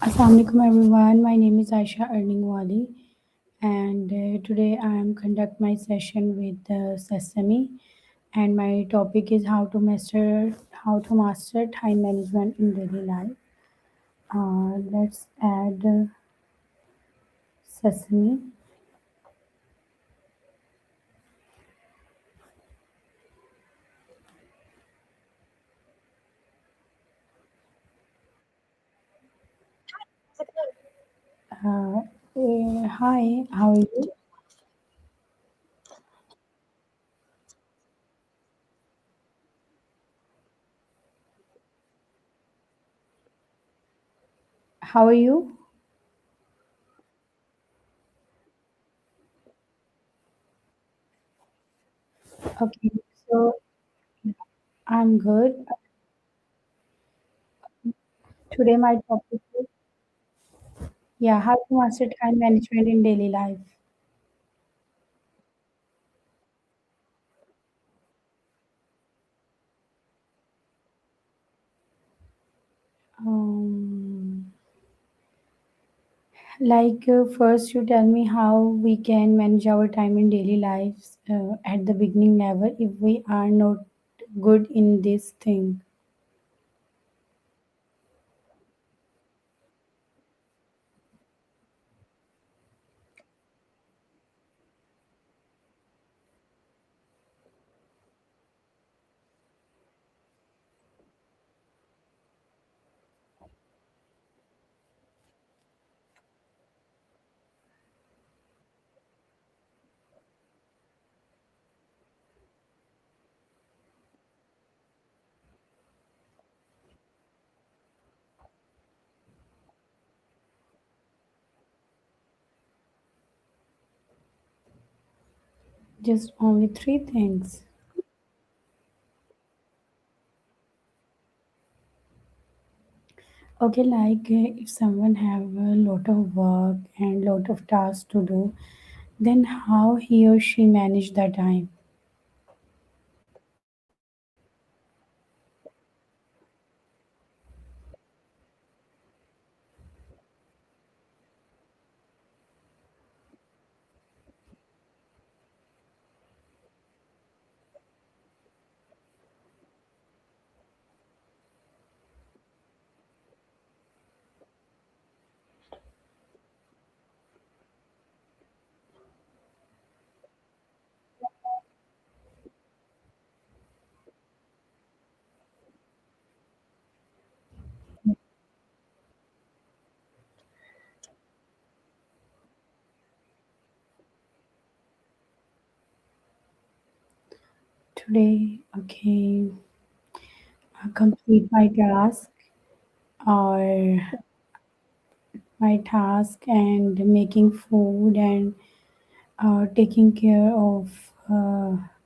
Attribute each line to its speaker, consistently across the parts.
Speaker 1: Assalamualaikum everyone. My name is Aisha Wali, and today I am conduct my session with Sesame, and my topic is how to master time management in daily life. Let's add Sesame. Hi, how are you? How are you? Okay, so I'm good. Today my topic is how to master time management in daily life. Um, first, you tell me how we can manage our time in daily lives at the beginning level if we are not good in this thing. Just only three things. Okay, if someone have a lot of work and lot of tasks to do, then how he or she manage the time? Today, okay, I complete or my task and making food and taking care of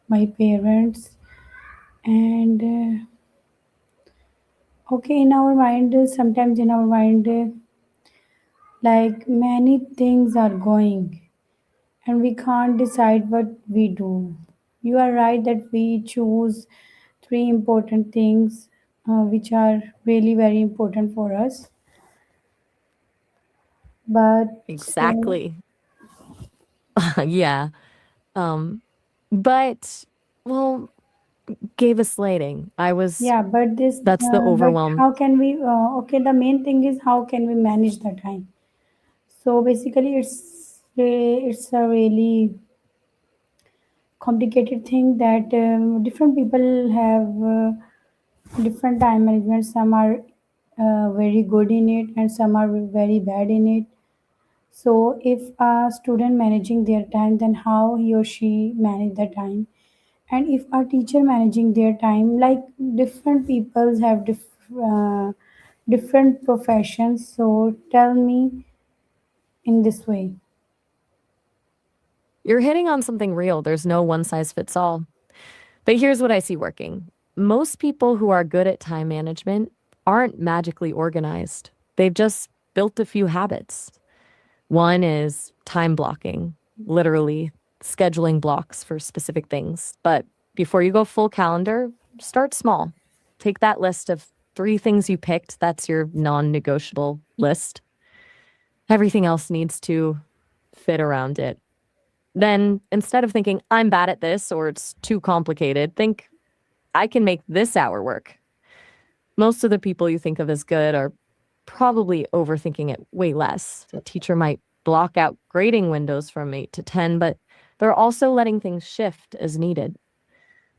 Speaker 1: my parents and okay in our mind sometimes in our mind many things are going and we can't decide what we do. You are right that we choose three important things which are really very important for us, but
Speaker 2: Exactly. Yeah. Um, but well, gave a slating.
Speaker 1: yeah,
Speaker 2: That's the
Speaker 1: but
Speaker 2: overwhelm.
Speaker 1: how can we okay, the main thing is how can we manage the time. So basically, it's a really complicated thing that different people have different time management. Some are very good in it, and some are very bad in it. So if a student managing their time, then how he or she manage the time, and if a teacher managing their time, like different people have different professions. So tell me in this way.
Speaker 2: You're hitting on something real. There's no one size fits all. But here's what I see working. Most people who are good at time management aren't magically organized. They've just built a few habits. One is time blocking, literally scheduling blocks for specific things. But before you go full calendar, start small. Take that list of three things you picked. That's your non negotiable list. Everything else needs to fit around it. Then instead of thinking, I'm bad at this or it's too complicated, think, I can make this hour work. Most of the people you think of as good are probably overthinking it way less. A teacher might block out grading windows from 8 to 10, but they're also letting things shift as needed.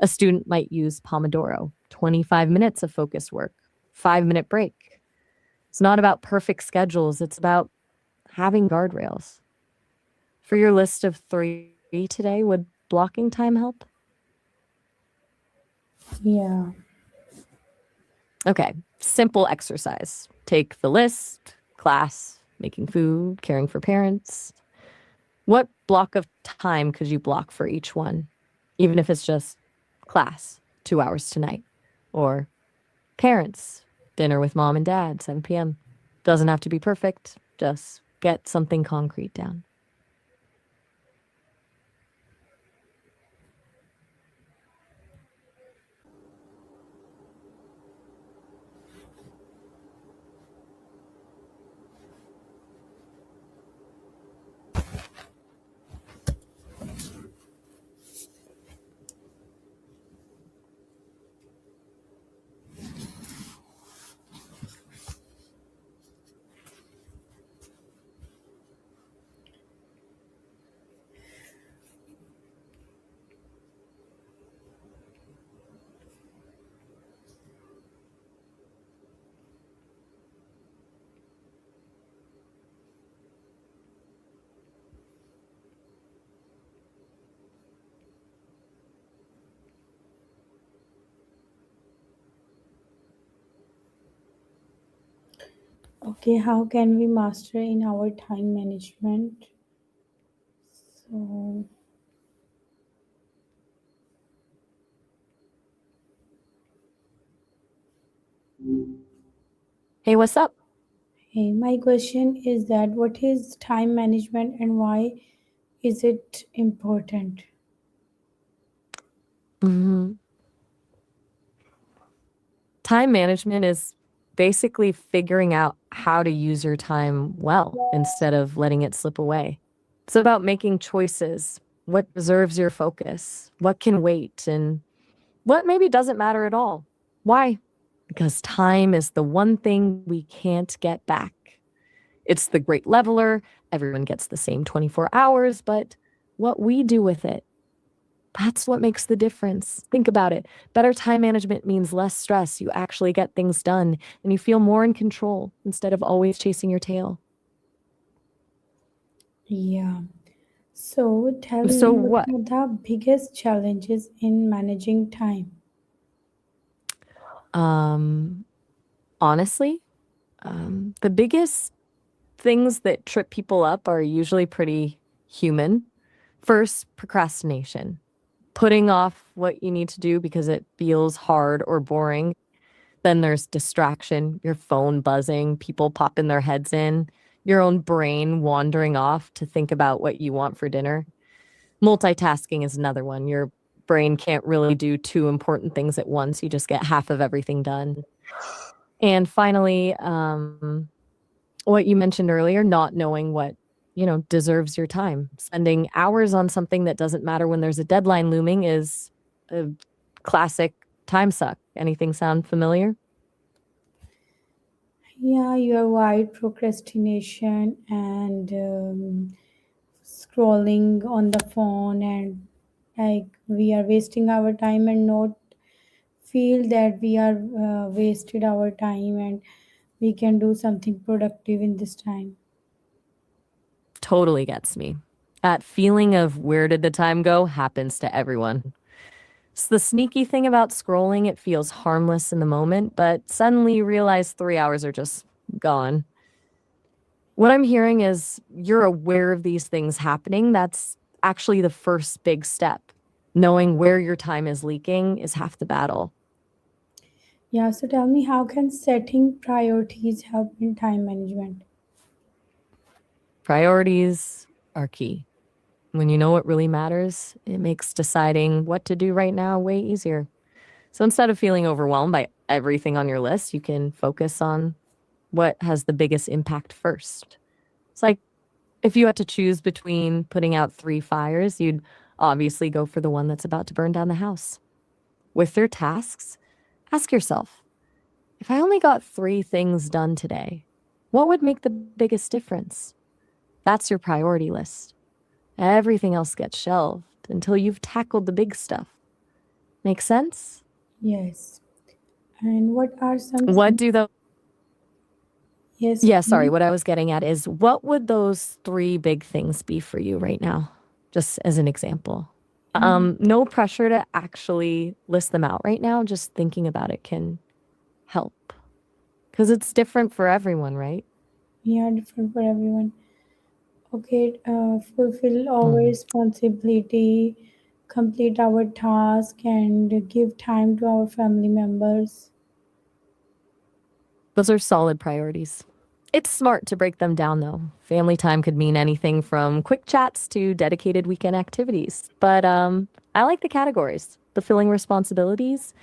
Speaker 2: A student might use Pomodoro, 25 minutes of focused work, 5-minute break. It's not about perfect schedules, it's about having guardrails. For your list of 3 today, would blocking time help?
Speaker 1: Yeah.
Speaker 2: Okay, simple exercise. Take the list, class, making food, caring for parents. What block of time could you block for each one? Even if it's just class, 2 hours tonight, or parents, dinner with mom and dad, 7 p.m. Doesn't have to be perfect, just get something concrete down.
Speaker 1: Okay, how can we master in our time management? So,
Speaker 2: Hey, what's up?
Speaker 1: hey, my question is that what is time management and why is it important?
Speaker 2: Mhm. Time management is basically figuring out how to use your time well instead of letting it slip away. It's about making choices. What deserves your focus? What can wait? And what maybe doesn't matter at all? Why? Because time is the one thing we can't get back. It's the great leveler. Everyone gets the same 24 hours, but what we do with it, that's what makes the difference. Think about it. Better time management means less stress. You actually get things done and you feel more in control instead of always chasing your tail.
Speaker 1: Yeah. So, tell
Speaker 2: So,
Speaker 1: me
Speaker 2: what?
Speaker 1: what are the biggest challenges in managing time?
Speaker 2: Um, Honestly, the biggest things that trip people up are usually pretty human. First, procrastination, putting off what you need to do because it feels hard or boring. Then there's distraction, your phone buzzing, people popping their heads in, your own brain wandering off to think about what you want for dinner. Multitasking is another one. Your brain can't really do two important things at once. You just get half of everything done. And finally, what you mentioned earlier, not knowing what, deserves your time. Spending hours on something that doesn't matter when there's a deadline looming is a classic time suck. Anything sound familiar?
Speaker 1: Yeah, you're right. Procrastination and scrolling on the phone, and like we are wasting our time and not feel that we are wasted our time and we can do something productive in this time.
Speaker 2: Totally gets me. That feeling of where did the time go happens to everyone. It's the sneaky thing about scrolling. It feels harmless in the moment, but suddenly you realize 3 hours are just gone. What I'm hearing is you're aware of these things happening. That's actually the first big step. Knowing where your time is leaking is half the battle.
Speaker 1: Yeah, so tell me, how can setting priorities help in time management?
Speaker 2: Priorities are key. When you know what really matters, it makes deciding what to do right now way easier. So instead of feeling overwhelmed by everything on your list, you can focus on what has the biggest impact first. It's like if you had to choose between putting out three fires, you'd obviously go for the one that's about to burn down the house. With their tasks, ask yourself, if I only got three things done today, what would make the biggest difference? That's your priority list. Everything else gets shelved until you've tackled the big stuff. Make sense?
Speaker 1: Yes. And what are some
Speaker 2: What
Speaker 1: things?
Speaker 2: do those
Speaker 1: Yes,
Speaker 2: Yeah, sorry,
Speaker 1: please.
Speaker 2: what I was getting at is what would those three big things be for you right now? Just as an example. No pressure to actually list them out right now. Just thinking about it can help because it's different for everyone, right?
Speaker 1: Yeah, different for everyone. Okay, fulfill our
Speaker 2: Mm.
Speaker 1: responsibility, complete our task, and give time to our family members.
Speaker 2: Those are solid priorities. It's smart to break them down, though. Family time could mean anything from quick chats to dedicated weekend activities. But I like the categories: fulfilling responsibilities,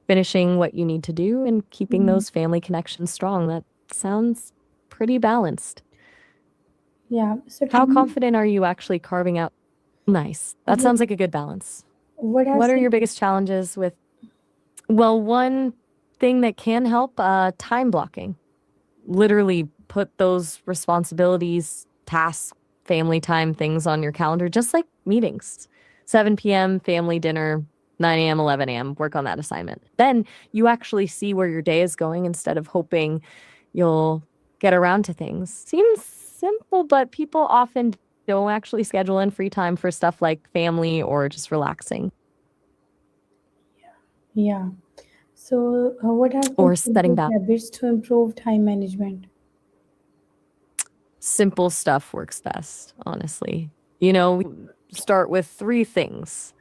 Speaker 2: finishing what you need to do, and keeping
Speaker 1: Mm.
Speaker 2: those family connections strong. That sounds pretty balanced.
Speaker 1: Yeah. So tell
Speaker 2: How
Speaker 1: me,
Speaker 2: confident are you actually carving out? Nice. That
Speaker 1: what,
Speaker 2: sounds like a good balance.
Speaker 1: what are
Speaker 2: What are
Speaker 1: some?
Speaker 2: your biggest challenges with? Well, one thing that can help, time blocking. Literally put those responsibilities, tasks, family time things on your calendar, just like meetings. 7 p.m., family dinner, 9 a.m., 11 a.m., work on that assignment. Then you actually see where your day is going instead of hoping you'll get around to things. Seems simple, but people often don't actually schedule in free time for stuff like family or just relaxing
Speaker 1: Yeah. So, what are some
Speaker 2: or setting
Speaker 1: simple
Speaker 2: boundaries.
Speaker 1: habits to improve time management?
Speaker 2: Simple stuff works best, honestly. You know, we start with three things.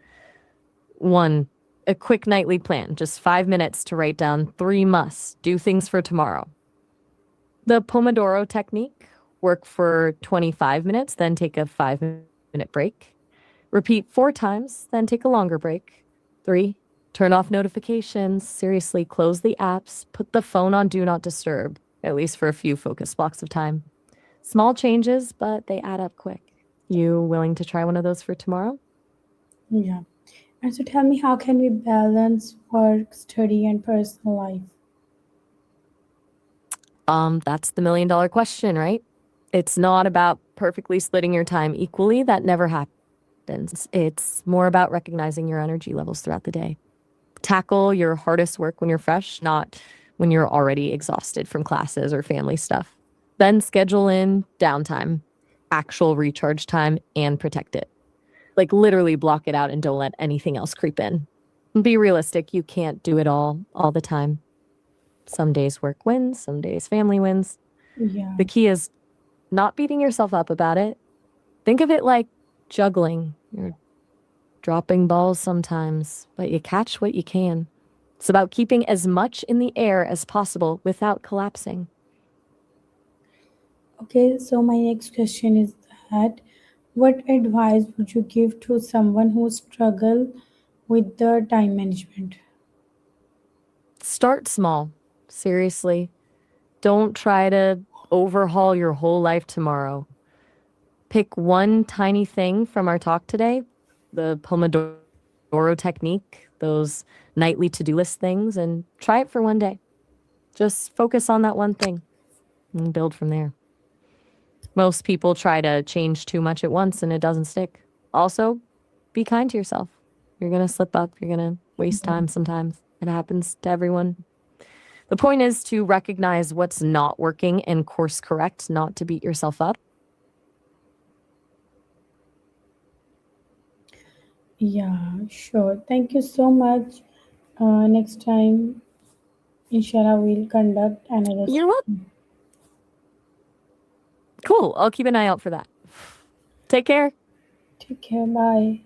Speaker 2: One, a quick nightly plan, just 5 minutes to write down three must do things for tomorrow. The Pomodoro technique, work for 25 minutes, then take a 5 minute break. Repeat 4 times, then take a longer break. Three, turn off notifications. Seriously, close the apps, put the phone on do not disturb, at least for a few focus blocks of time. Small changes, but they add up quick. You willing to try one of those for tomorrow?
Speaker 1: Yeah. And so, tell me, how can we balance work, study, and personal life?
Speaker 2: That's the million-dollar question, right? It's not about perfectly splitting your time equally. That never happens. It's more about recognizing your energy levels throughout the day. Tackle your hardest work when you're fresh, not when you're already exhausted from classes or family stuff. Then schedule in downtime, actual recharge time, and protect it. Like literally block it out and don't let anything else creep in. Be realistic. You can't do it all the time. Some days work wins, some days family wins.
Speaker 1: Yeah.
Speaker 2: The key is not beating yourself up about it. Think of it like juggling. You're dropping balls sometimes, but you catch what you can. It's about keeping as much in the air as possible without collapsing.
Speaker 1: Okay, so my next question is that what advice would you give to someone who struggle with the time management?
Speaker 2: Start small. Seriously. Don't try to overhaul your whole life tomorrow. Pick one tiny thing from our talk today, the Pomodoro technique, those nightly to do list things, and try it for one day. Just focus on that one thing and build from there. Most people try to change too much at once and it doesn't stick. Also, be kind to yourself. You're going to slip up, you're going to waste time sometimes. It happens to everyone. The point is to recognize what's not working and course correct, not to beat yourself up.
Speaker 1: Yeah, sure. Thank you so much. Next time, inshallah, we'll conduct another
Speaker 2: You're welcome.
Speaker 1: session.
Speaker 2: Cool. I'll keep an eye out for that. Take care.
Speaker 1: Take care. Bye.